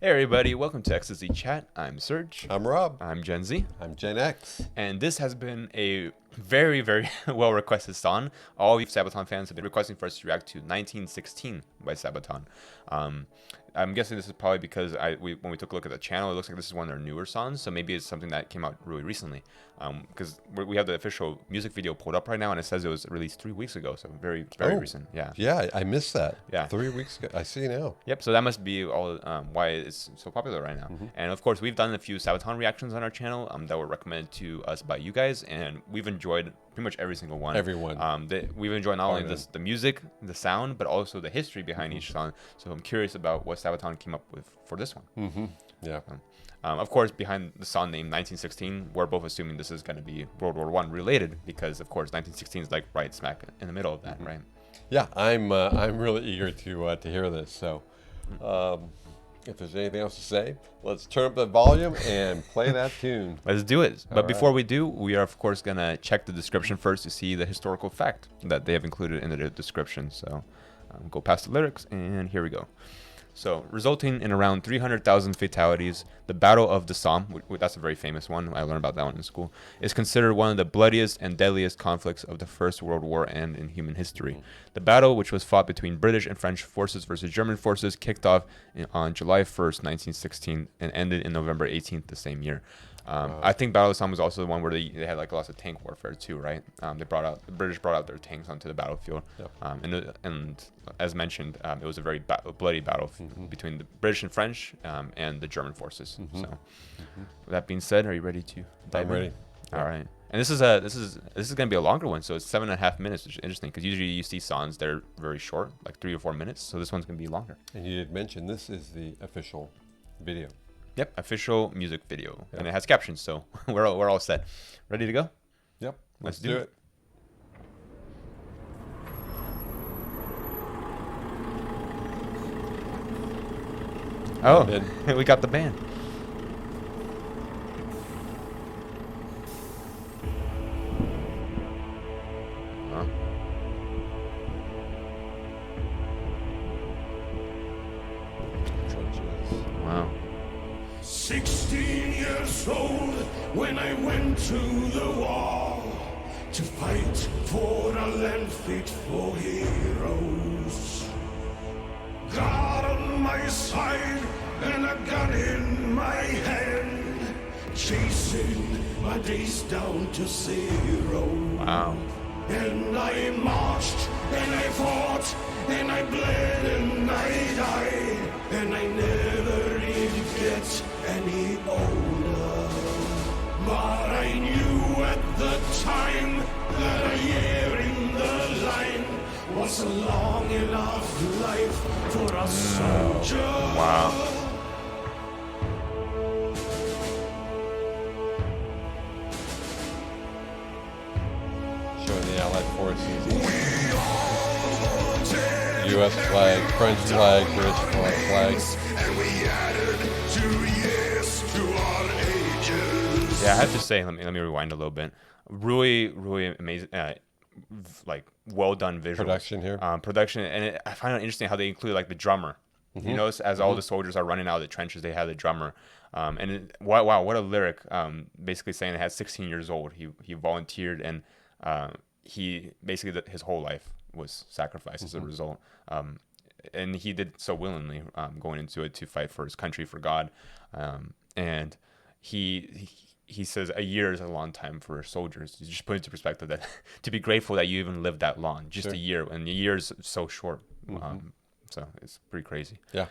Hey everybody, welcome to XZ Chat. I'm Serge. I'm Rob. I'm Gen Z. I'm Gen X. And this has been a very, very well requested song. All you Sabaton fans have been requesting for us to react to 1916 by Sabaton. I'm guessing this is probably because when we took a look at the channel, it looks like this is one of their newer songs. So maybe it's something that came out really recently. Because we have the official music video pulled up right now, and it says it was released 3 weeks ago. So very, very recent. Yeah. Yeah, I missed that. Yeah. 3 weeks ago. I see now. Yep. So that must be all why it's so popular right now. And of course, we've done a few Sabaton reactions on our channel that were recommended to us by you guys, and we've enjoyed pretty much every single one. Everyone. We've enjoyed not only the music, the sound, but also the history behind each song. So I'm curious about what Sabaton came up with for this one. Yeah. Of course, behind the song name 1916, we're both assuming this is going to be World War I related because, of course, 1916 is like right smack in the middle of that, right? Yeah, I'm really eager to hear this. So, if there's anything else to say, let's turn up the volume and play that tune. Let's do it. But before we do, we are, of course, going to check the description first to see the historical fact that they have included in the description. So, go past the lyrics, and here we go. So, resulting in around 300,000 fatalities, the Battle of the Somme, that's a very famous one, I learned about that one in school, is considered one of the bloodiest and deadliest conflicts of the First World War and in human history. The battle, which was fought between British and French forces versus German forces, kicked off on July 1st, 1916, and ended in November 18th the same year. I think Battle of the Somme was also the one where they had like lots of tank warfare too, right? The British brought out their tanks onto the battlefield, and as mentioned, it was a very bloody battle between the British and French and the German forces. So, with that being said, are you ready to dive in? I'm ready. All right. And this is gonna be a longer one, so it's 7.5 minutes, which is interesting because usually you see songs that are very short, like 3 or 4 minutes. So this one's gonna be longer. And you did mention this is the official video. Yep, official music video, and it has captions, so we're all set. Ready to go? Yep, Let's do it. Oh, we got the band. Wow. 16 years old when I went to the war to fight for a land fit for heroes. God on my side and a gun in my hand, chasing my days down to zero. Wow. And I marched and I fought and I bled and I died, and I never did get any older. But I knew at the time that a year in the line was a long enough life for a soldier. Wow. Showing the Allied forces. U.S. flag, French flag, British flag. And we added 2 years to our ages. Yeah, I have to say, let me rewind a little bit. Really amazing, like well done visuals. Production here. Production, and I find it interesting how they include like the drummer. You notice as all the soldiers are running out of the trenches, they have the drummer. Wow, what a lyric! Basically saying that at 16 years old, he volunteered, and he basically his whole life was sacrificed as a result. And he did so willingly, going into it to fight for his country, for God. And he says a year is a long time for soldiers. You just put into perspective that to be grateful that you even lived that long, just a year, and a year is so short. So it's pretty crazy. Yeah.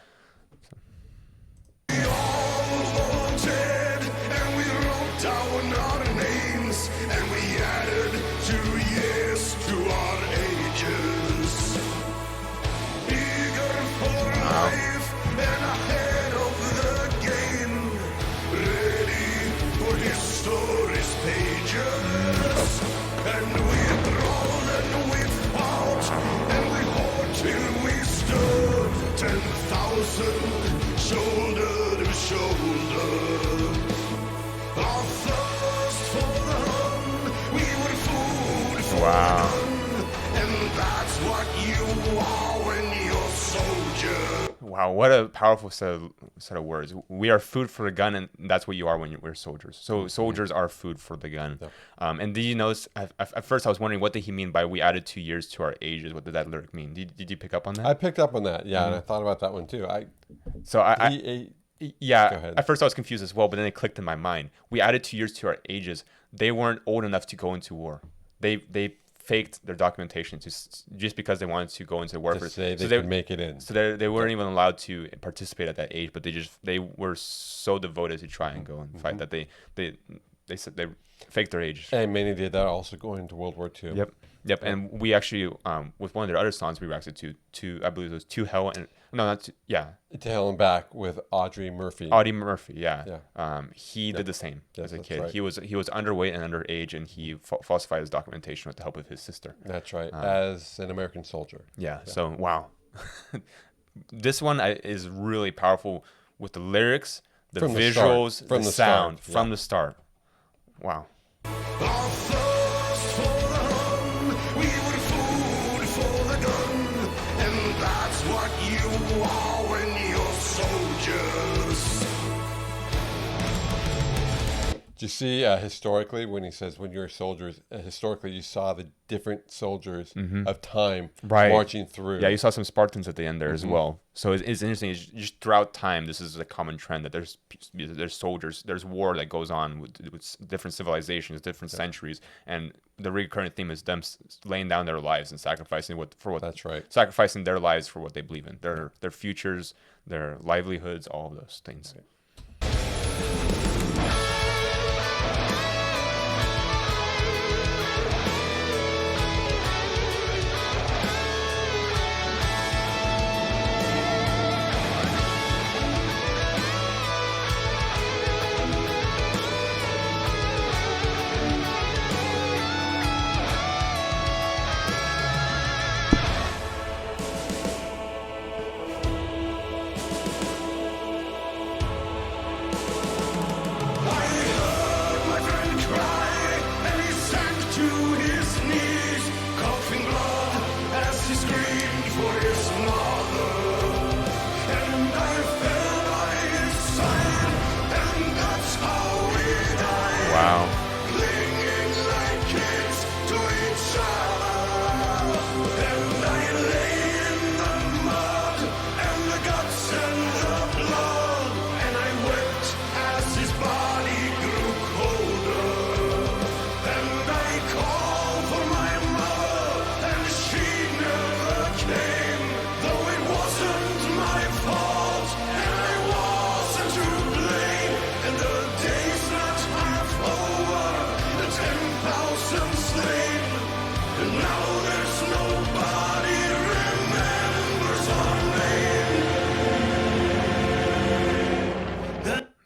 We all voted and we wrote down our names and we added 2 years to our ages. Eager for life and ahead of the game, ready for history's pages. And we brawled and we fought and we fought till we stood 10,000 Wow, what a powerful set of words. We are food for the gun, and that's what you are when we're soldiers. So soldiers are food for the gun. Yep. And did you notice, at first I was wondering, what did he mean by we added 2 years to our ages? What did that lyric mean? Did you pick up on that? I picked up on that, yeah, and I thought about that one too. So yeah, Go ahead. at first I was confused as well, but then it clicked in my mind. We added 2 years to our ages. They weren't old enough to go into war. They faked their documentation just because they wanted to go into warfare. To say they could make it in. So they weren't even allowed to participate at that age, but they were so devoted to try and go and fight that they said they faked their age. And many did that also going into World War II. Yep. And we actually with one of their other songs we reacted to I believe it was To Hell and no, not to, yeah. To Hell and Back with Audie Murphy. Yeah. He did the same as a kid. Right. He was underweight and underage, and he falsified his documentation with the help of his sister. That's right, as an American soldier. Yeah. So wow, this one is really powerful with the lyrics, the From the visuals, start. From the the sound start. from the start. Wow. Our thirst for the run, we were food for the gun, and that's what you are when you're soldiers. Do you see historically when he says when you're soldiers, historically you saw the different soldiers of time marching through. Yeah, you saw some Spartans at the end there as well. So it's interesting. It's just throughout time, this is a common trend that there's soldiers, there's war that goes on with different civilizations, different centuries, and the recurrent theme is them laying down their lives and sacrificing That's right. sacrificing their lives for what they believe in, their futures, their livelihoods, all of those things. Right.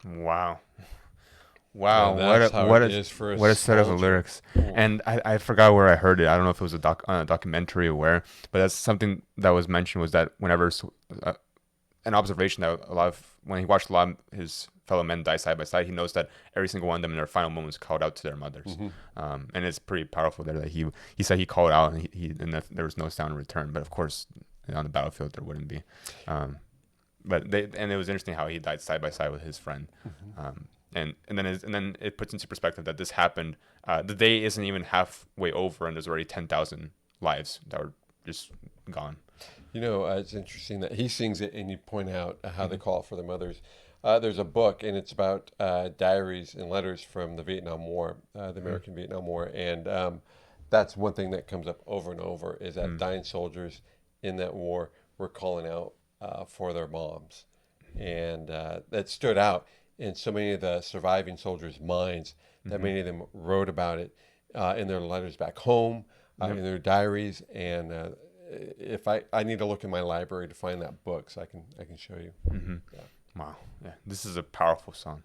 Wow. Wow, And what a set of soldier. lyrics. And I forgot where I heard it. I don't know if it was a documentary or where, but that's something that was mentioned, was that whenever an observation that when he watched a lot of his fellow men die side by side, he knows that every single one of them in their final moments called out to their mothers. And it's pretty powerful there that he said he called out and that there was no sound in return. But of course, on the battlefield there wouldn't be. But it was interesting how he died side by side with his friend. And then it puts into perspective that this happened. The day isn't even halfway over, and there's already 10,000 lives that were just gone. You know, it's interesting that he sings it, and you point out how they call it for their mothers. There's a book, and it's about diaries and letters from the Vietnam War, the American Vietnam War, and that's one thing that comes up over and over is that dying soldiers in that war were calling out for their moms, and that stood out in so many of the surviving soldiers' minds that many of them wrote about it in their letters back home, in their diaries, and if I need to look in my library to find that book, so I can show you. Yeah. Wow, yeah, this is a powerful song.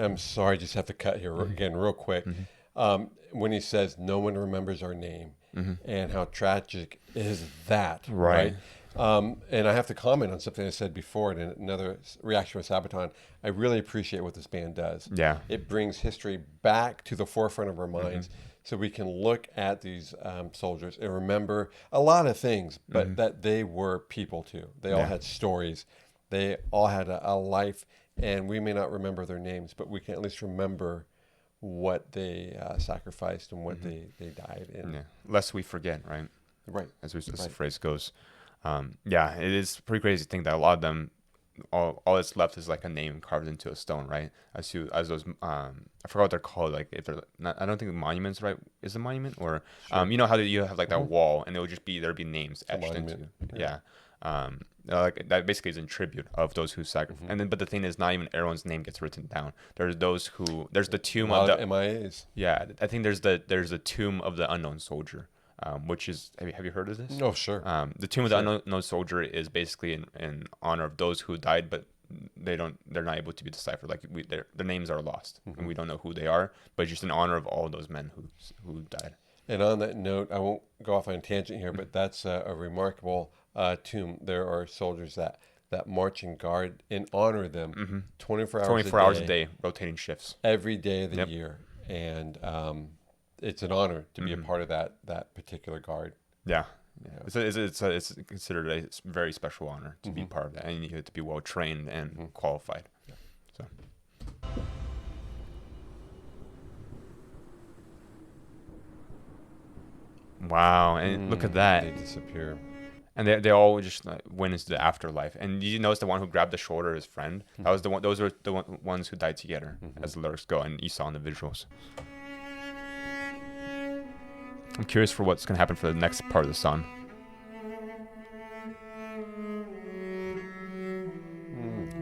I'm sorry, I just have to cut here again real quick. when he says, "No one remembers our name," and how tragic is that, Right. And I have to comment on something I said before in another reaction with Sabaton. I really appreciate what this band does. Yeah. It brings history back to the forefront of our minds so we can look at these soldiers and remember a lot of things, but that they were people too. They all Yeah. had stories. They all had a life, and we may not remember their names, but we can at least remember what they sacrificed and what they died in. Yeah. Lest we forget, right? Right. As the Right. phrase goes. Yeah, it is pretty crazy to think that a lot of them, all that's left is like a name carved into a stone, right? As those, I forgot what they're called. Like if they're not, I don't think the monuments, right? Is a monument or, you know how you have like that wall and it would just be there'd be names a etched into. monument, Yeah. Like that basically is in tribute of those who sacrificed. And then, but the thing is, not even everyone's name gets written down. There's those who there's the A tomb lot of of the MIAs. yeah. I think there's the tomb of the unknown soldier. Which is have you heard of this? Oh, sure. The tomb of the unknown soldier is basically in honor of those who died, but they're not able to be deciphered. Like their names are lost, and we don't know who they are. But just in honor of all those men who died. And on that note, I won't go off on a tangent here, but that's a remarkable tomb. There are soldiers that march and guard and honor them 24 hours 24 hours a day, rotating shifts. every day of the Yep. year. And it's an honor to be a part of that particular guard. Yeah. It's considered a very special honor to be part of that, and you have to be well trained and qualified. So. Wow, and look at that. They disappear. And they all just went into the afterlife. And did you notice the one who grabbed the shoulder, his friend? That was the one. Those were the ones who died together, as the lyrics go, and you saw in the visuals. I'm curious for what's gonna happen for the next part of the song.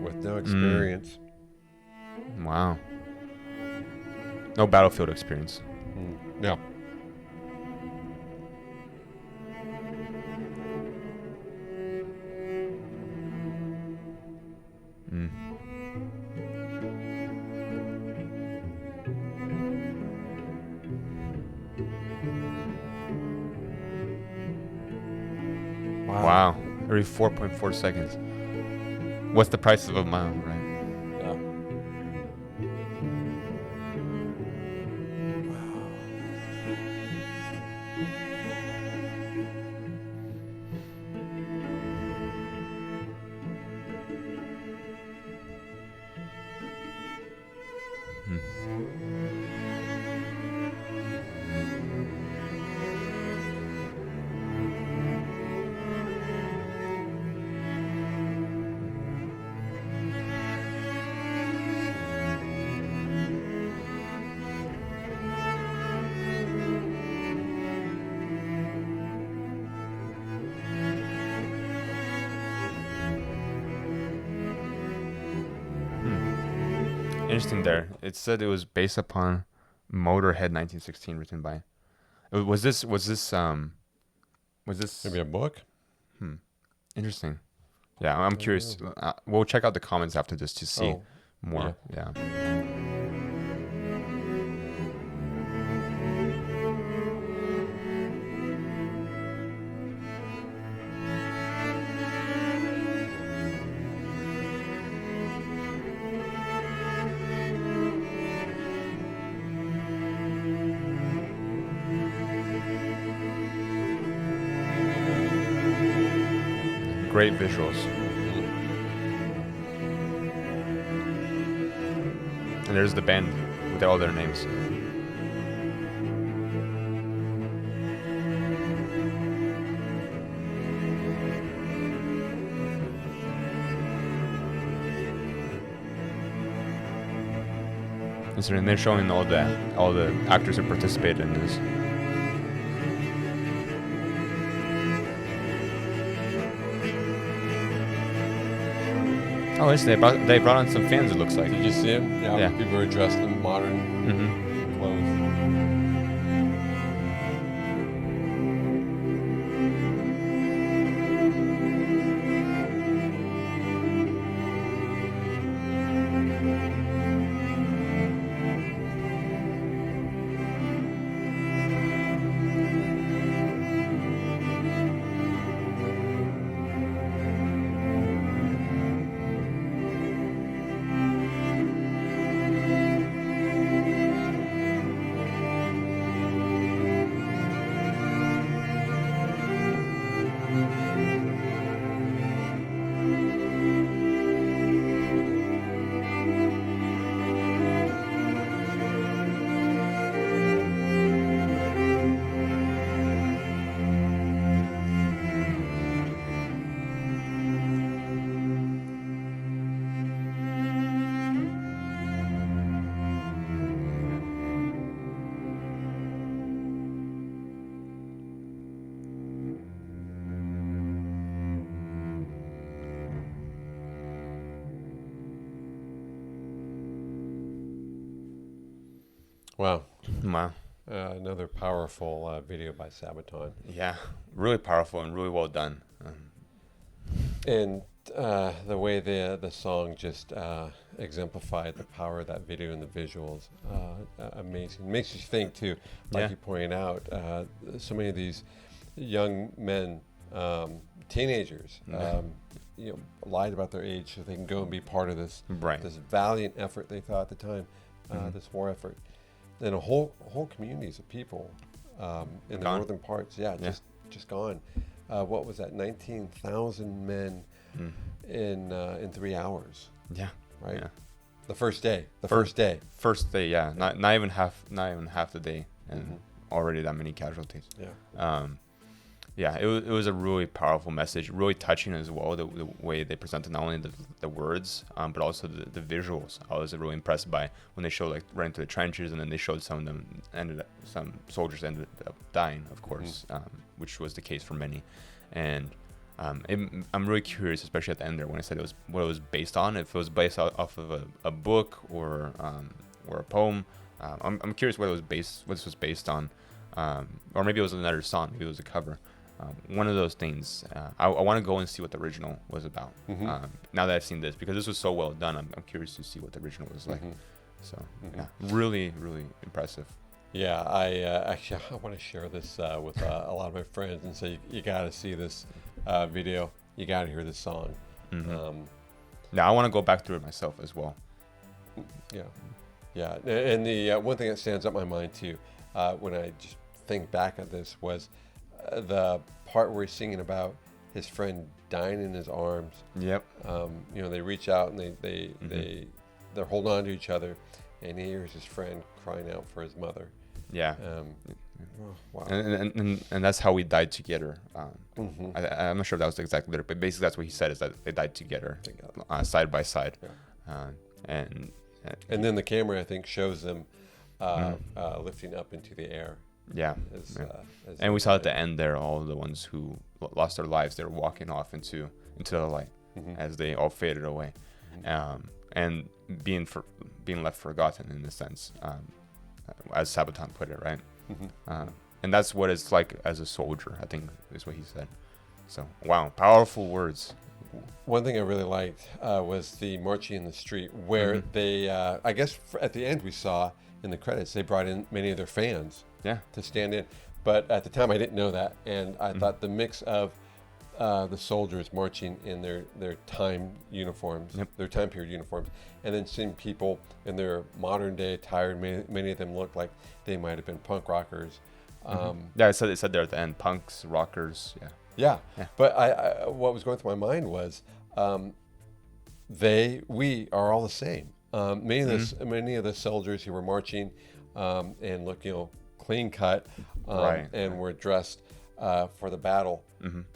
With no experience. Wow. No battlefield experience. Yeah. Wow. Every 4.4 seconds. What's the price of a mile, right? Yeah. Interesting there. It said it was based upon Motorhead 1916, written by. Was this Maybe a book? interesting? Yeah, I'm curious. We'll check out the comments after this to see Oh, more. Yeah. Great visuals. And there's the band with all their names. And they're showing all the actors who participated in this. Oh, they brought on some fans. It looks like. Did you see him? Yeah. People were dressed in modern clothes. Wow. Wow. Another powerful video by Sabaton. Yeah, really powerful and really well done. And the way the song just exemplified the power of that video and the visuals, amazing. Makes you think too, like Yeah. you pointed out, so many of these young men, teenagers, lied about their age so they can go and be part of this Right. this valiant effort they thought at the time, this war effort, and a whole communities of people in the Gone. northern parts, just gone. What was that? 19,000 men in 3 hours, Yeah. right? Yeah. The first day. First day. First day, yeah. Not even half the day, and already that many casualties. Yeah. Yeah, it was a really powerful message, really touching as well, the way they presented not only the words, but also the visuals. I was really impressed by when they showed like right into the trenches, and then they showed some soldiers ended up dying, of course, which was the case for many. And I'm really curious, especially at the end there, when I said what it was based on, if it was based off of a book or a poem. I'm curious what this was based on, or maybe it was another song, maybe it was a cover. One of those things. I want to go and see what the original was about. Now that I've seen this, because this was so well done, I'm curious to see what the original was like. So yeah, really, really impressive. Yeah, I want to share this with a lot of my friends and say you got to see this video. You got to hear this song. Now I want to go back through it myself as well. Yeah. And the one thing that stands up in my mind too, when I just think back at this, was the part where he's singing about his friend dying in his arms. Yep. They reach out and they're holding on to each other, and he hears his friend crying out for his mother. Yeah. Wow. And that's how we died together. I'm not sure if that was the exact lyric, but basically that's what he said, is that they died together. Side by side. Yeah. And then the camera, I think, shows them lifting up into the air. Yeah. As And we saw at the end there, all the ones who lost their lives, they were walking off into the light as they all faded away, and being left forgotten in a sense, as Sabaton put it, right? And that's what it's like as a soldier, I think, is what he said. So wow, powerful words. One thing I really liked was the marching in the street, where they, I guess at the end we saw in the credits, they brought in many of their fans to stand in. But at the time I didn't know that, and I thought the mix of the soldiers marching in their time uniforms, their time period uniforms, and then seeing people in their modern day attire, many of them looked like they might have been punk rockers. Yeah, it said there at the end, punks, rockers, Yeah. But I what was going through my mind was, we are all the same. Many of the soldiers who were marching and look, clean cut, and were dressed for the battle,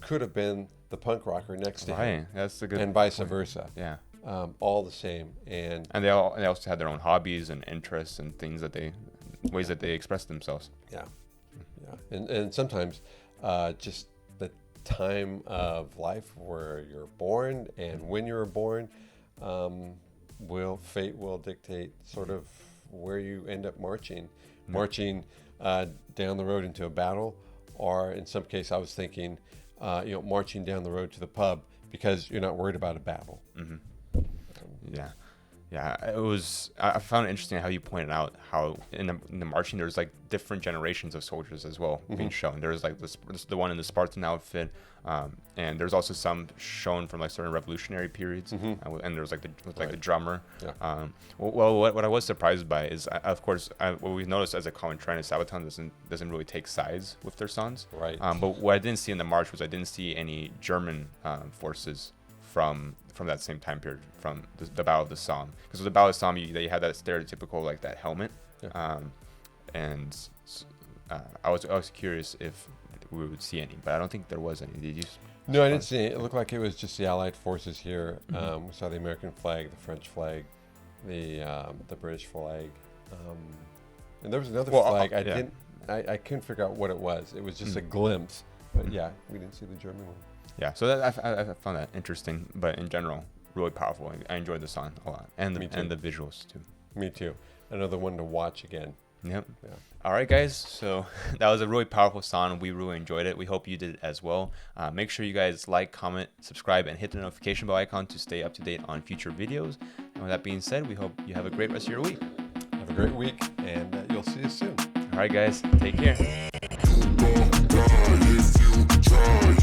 could have been the punk rocker next to him. That's a good. And vice versa. Yeah. All the same, and they also had their own hobbies and interests and things ways that they express themselves. Yeah. And sometimes just the time of life where you're born and when you were born, fate will dictate sort of where you end up marching down the road into a battle, or in some case I was thinking, marching down the road to the pub because you're not worried about a battle. Yeah, it was. I found it interesting how you pointed out how in the marching there's like different generations of soldiers as well being shown. There's like the one in the Spartan outfit, and there's also some shown from like certain revolutionary periods, and there's like the drummer. Yeah. What I was surprised by is, of course, what we've noticed as a common trend is Sabaton doesn't really take sides with their songs. Right. But what I didn't see in the march was I didn't see any German forces from that same time period, from the Battle of the Somme, because with the Battle of the Somme they had that stereotypical like that helmet, and I was curious if we would see any, but I don't think there was any. Did you? No, I didn't see it. It looked like it was just the Allied forces here. We saw the American flag, the French flag, the British flag, and there was another flag. I couldn't figure out what it was. It was just a glimpse, but we didn't see the German one. Yeah, so I found that interesting, but in general, really powerful. I enjoyed the song a lot, and the visuals too. Me too. Another one to watch again. Yep. Yeah. All right, guys. So that was a really powerful song. We really enjoyed it. We hope you did as well. Make sure you guys like, comment, subscribe, and hit the notification bell icon to stay up to date on future videos. And with that being said, we hope you have a great rest of your week. Have a great week, and you'll see us soon. All right, guys. Take care. You won't die if you try.